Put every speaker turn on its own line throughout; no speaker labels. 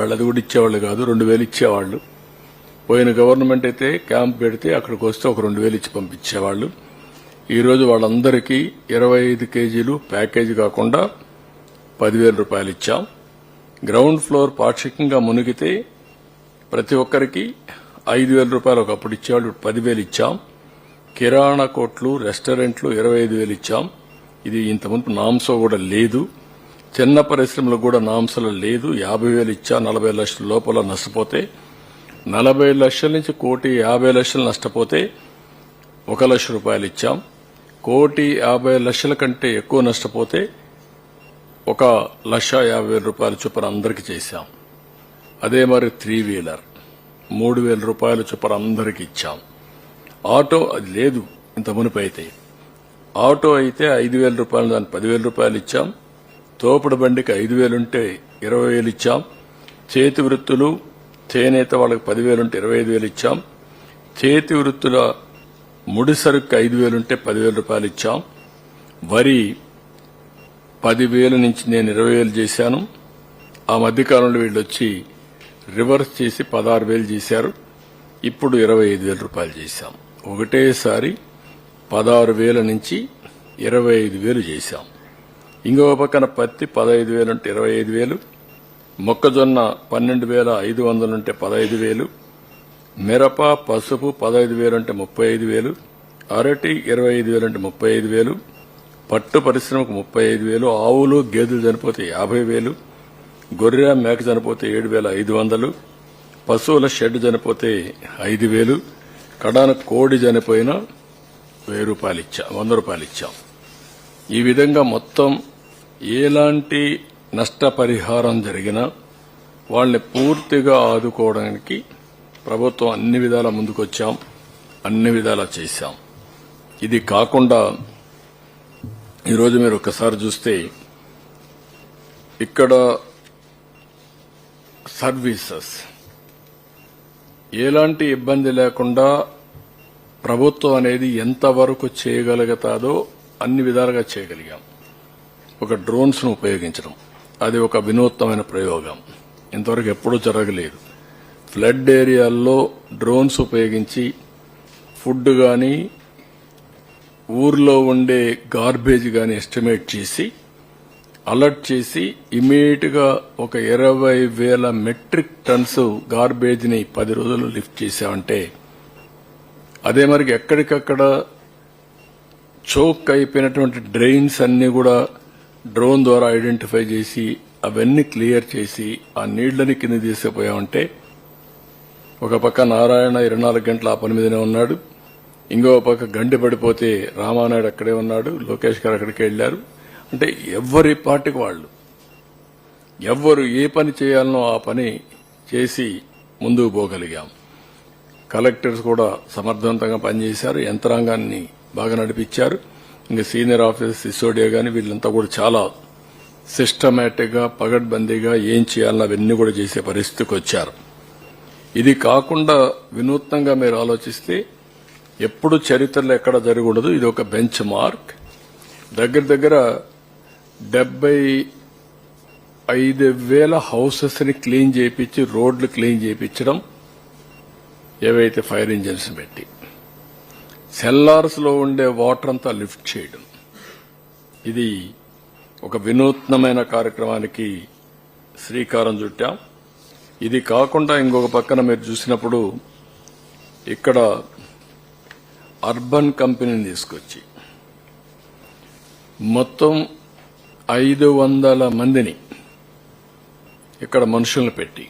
ఇచ్చేవాళ్ళు, అది కూడా ఇచ్చేవాళ్ళు కాదు, 2000 ఇచ్చేవాళ్ళు. పోయిన గవర్నమెంట్ అయితే క్యాంప్ పెడితే అక్కడికి వస్తే ఒక 2000 ఇచ్చి పంపించేవాళ్ళు. ఈరోజు వాళ్ళందరికీ 25 కేజీలు ప్యాకేజీ కాకుండా 10,000 రూపాయలు ఇచ్చాం. గ్రౌండ్ ఫ్లోర్ పాక్షికంగా మునిగితే ప్రతి ఒక్కరికి 5,000 రూపాయలు ఒకప్పుడు ఇచ్చేవాళ్ళు, 10,000 ఇచ్చాం. కిరాణా కొట్లు, రెస్టారెంట్లు 25,000 ఇచ్చాం. ఇది ఇంతకుముందు నామ్సో కూడా లేదు. చిన్న పరిశ్రమలకు కూడా నామ్సలో లేదు. 50,000 ఇచ్చా. 40 లక్షల లోపల నష్టపోతే, 40 లక్షల నుంచి 1,50,00,000 నష్టపోతే 1 లక్ష రూపాయలు ఇచ్చాం. 1,50,00,000 కంటే ఎక్కువ నష్టపోతే 1,50,000 రూపాయల చొప్పున అందరికీ చేశాం. అదే మరి 3 వీలర్ 3,000 రూపాయల చొప్పున అందరికీ ఇచ్చాం. ఆటో అది లేదు ఇంత మునుపు అయితే. ఆటో అయితే 5,000 రూపాయలు, దాన్ని 10,000 రూపాయలు ఇచ్చాం. తోపుడు బండికి 5,000 ఉంటే 20,000 ఇచ్చాం. చేతి వృత్తులు, చేనేత వాళ్ళకి 10,000 ఉంటే 25,000 ఇచ్చాం. చేతి వృత్తుల ముడి సరుకు 5,000 ఉంటే 10,000 రూపాయలు ఇచ్చాం. వరి 10,000 నుంచి నేను 20,000 చేశాను. ఆ మధ్యకాలంలో వీళ్ళు వచ్చి రివర్స్ చేసి 16,000 చేశారు. ఇప్పుడు 25,000 రూపాయలు చేశాం. ఒకటేసారి 16,000 నుంచి 25,000 చేశాం. ఇంకొక పక్కన పత్తి 15,000 ఉంటే 25,000, మొక్కజొన్న 12,500 ఉంటే 15,000, మిరప, పసుపు 15,000 అంటే 35,000, అరటి 25,000 అంటే 35,000, పట్టు పరిశ్రమకు 35,000, ఆవులు గేదెలు చనిపోతే 50,000, గొర్రె మేక చనిపోతే 7,500, పశువుల షెడ్ చనిపోతే 5,000, కడాన కోడి చనిపోయినా 1,000 రూపాయలు ఇచ్చా, 100 రూపాయలు ఇచ్చాం. ఈ విధంగా మొత్తం ఎలాంటి నష్టపరిహారం జరిగినా వాళ్ళని పూర్తిగా ఆదుకోవడానికి ప్రభుత్వం అన్ని విధాలా ముందుకొచ్చాం, అన్ని విధాలా చేశాం. ఇది కాకుండా ఈరోజు మీరు ఒక్కసారి చూస్తే ఇక్కడ సర్వీసెస్ ఎలాంటి ఇబ్బంది లేకుండా ప్రభుత్వం అనేది ఎంతవరకు చేయగలుగుతాదో అన్ని విధాలుగా చేయగలిగాం. ఒక డ్రోన్స్ ను ఉపయోగించడం, అది ఒక వినూత్నమైన ప్రయోగం. ఇంతవరకు ఎప్పుడూ జరగలేదు. ఫ్లడ్ ఏరియాల్లో డ్రోన్స్ ఉపయోగించి ఫుడ్ గాని, ఊర్లో ఉండే గార్బేజ్ గాని ఎస్టిమేట్ చేసి అలర్ట్ చేసి ఇమీడియట్ గా ఒక 20,000 మెట్రిక్ టన్స్ గార్బేజ్ ని 10 రోజుల్లో లిఫ్ట్ చేశామంటే, అదే మరి ఎక్కడికక్కడ చోక్ అయిపోయినటువంటి డ్రైన్స్ అన్ని కూడా డ్రోన్ ద్వారా ఐడెంటిఫై చేసి అవన్నీ క్లియర్ చేసి ఆ నీళ్లని కింద తీసుకుపోయామంటే, ఒక పక్క నారాయణ 24 గంటల ఆ పని మీదనే ఉన్నాడు. ఇంకో పక్క గండి పడిపోతే రామానాయుడు అక్కడే ఉన్నాడు, లోకేష్ గారు అక్కడికి వెళ్లారు. అంటే ఎవరి పార్టీకి వాళ్ళు, ఎవ్వరు ఏ పని చేయాలనో ఆ పని చేసి ముందుకు పోగలిగాం. కలెక్టర్స్ కూడా సమర్థవంతంగా పనిచేశారు, యంత్రాంగాన్ని బాగా నడిపించారు. ఇంకా సీనియర్ ఆఫీసర్స్, సిసోడియా గాని వీళ్ళంతా కూడా చాలా సిస్టమేటిక్ గా, పగడ్బందీగా ఏం చేయాలన్నా అవన్నీ కూడా చేసే పరిస్థితికి వచ్చారు. ఇది కాకుండా వినూత్నంగా మీరు ఆలోచిస్తే ఎప్పుడు చరిత్రలో ఎక్కడ జరగకూడదు. ఇది ఒక బెంచ్ మార్క్. దగ్గర 75,000 హౌసెస్ ని క్లీన్ చేయించి, రోడ్లు క్లీన్ చేయించడం, ఏవైతే ఫైర్ ఇంజిన్స్ పెట్టి సెల్లార్స్ లో ఉండే వాటర్ అంతా లిఫ్ట్ చేయడం, ఇది ఒక వినూత్నమైన కార్యక్రమానికి శ్రీకారం చుట్టాం. ఇది కాకుండా ఇంకొక పక్కన మీరు చూసినప్పుడు ఇక్కడ అర్బన్ కంపెనీని తీసుకొచ్చి మొత్తం 500 మందిని ఇక్కడ మనుషులను పెట్టి,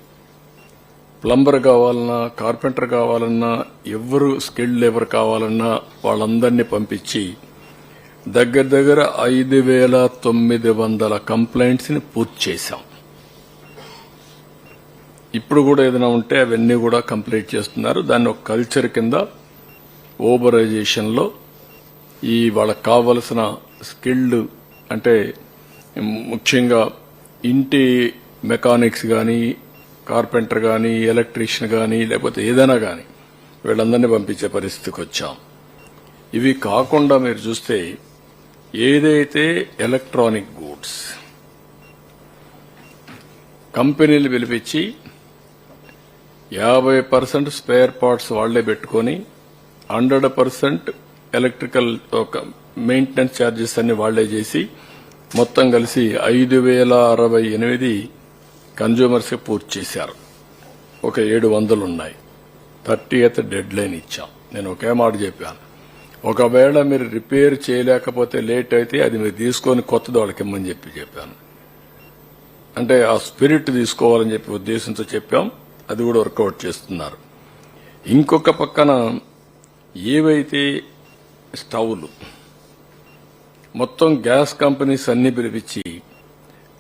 ప్లంబర్ కావాలన్నా, కార్పెంటర్ కావాలన్నా, ఎవరు స్కిల్డ్ లేబర్ కావాలన్నా వాళ్ళందరినీ పంపించి దగ్గర 5,900 కంప్లైంట్స్ ని పూర్తి చేశాం. ఇప్పుడు కూడా ఏదైనా ఉంటే అవన్నీ కూడా కంప్లీట్ చేస్తున్నారు. దాన్ని ఒక కల్చర్ కింద ఓబరైజేషన్ లో ఈ వాళ్ళకి కావలసిన స్కిల్డ్, అంటే ముఖ్యంగా ఇంటి మెకానిక్స్ గాని, కార్పెంటర్ గాని, ఎలక్ట్రీషియన్ గాని, లేకపోతే ఏదైనా గాని వీళ్ళందరినీ పంపించే పరిస్థితికి వచ్చాం. ఇవి కాకుండా మీరు చూస్తే ఏదైతే ఎలక్ట్రానిక్ గూడ్స్ కంపెనీలు పిలిపించి 50% స్పేర్ పార్ట్స్ వాళ్లే పెట్టుకొని 100% ఎలక్ట్రికల్ మెయింటెనెన్స్ ఛార్జెస్ అన్ని వాళ్లే చేసి మొత్తం కలిసి 5,068 కన్జ్యూమర్స్ కి పూర్తి చేశారు. ఒక 700 ఉన్నాయి. 30th డెడ్ లైన్ ఇచ్చాం. నేను ఒకే మాట చెప్పాను, ఒకవేళ మీరు రిపేర్ చేయలేకపోతే లేట్ అయితే అది మీరు తీసుకొని కొత్తది వాళ్ళకి ఇమ్మని చెప్పాను. అంటే ఆ స్పిరిట్ తీసుకోవాలని చెప్పి ఉద్దేశంతో చెప్పాం. అది కూడా వర్కౌట్ చేస్తున్నారు. ఇంకొక పక్కన ఏవైతే స్టవ్లు మొత్తం గ్యాస్ కంపెనీస్ అన్ని పిలిపించి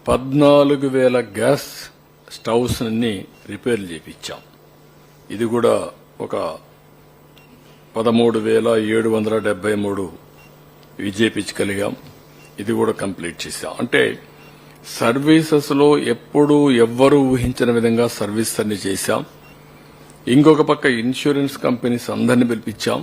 14,000 గ్యాస్ స్టవ్స్ అన్ని రిపేర్లు చేపించాం. ఇది కూడా ఒక 13,773 చేపించగలిగాం. ఇది కూడా కంప్లీట్ చేశాం. అంటే సర్వీసెస్ లో ఎప్పుడూ ఎవ్వరూ ఊహించిన విధంగా సర్వీస్ అన్ని చేశాం. ఇంకొక పక్క ఇన్సూరెన్స్ కంపెనీస్ అందరినీ పిలిపించాం.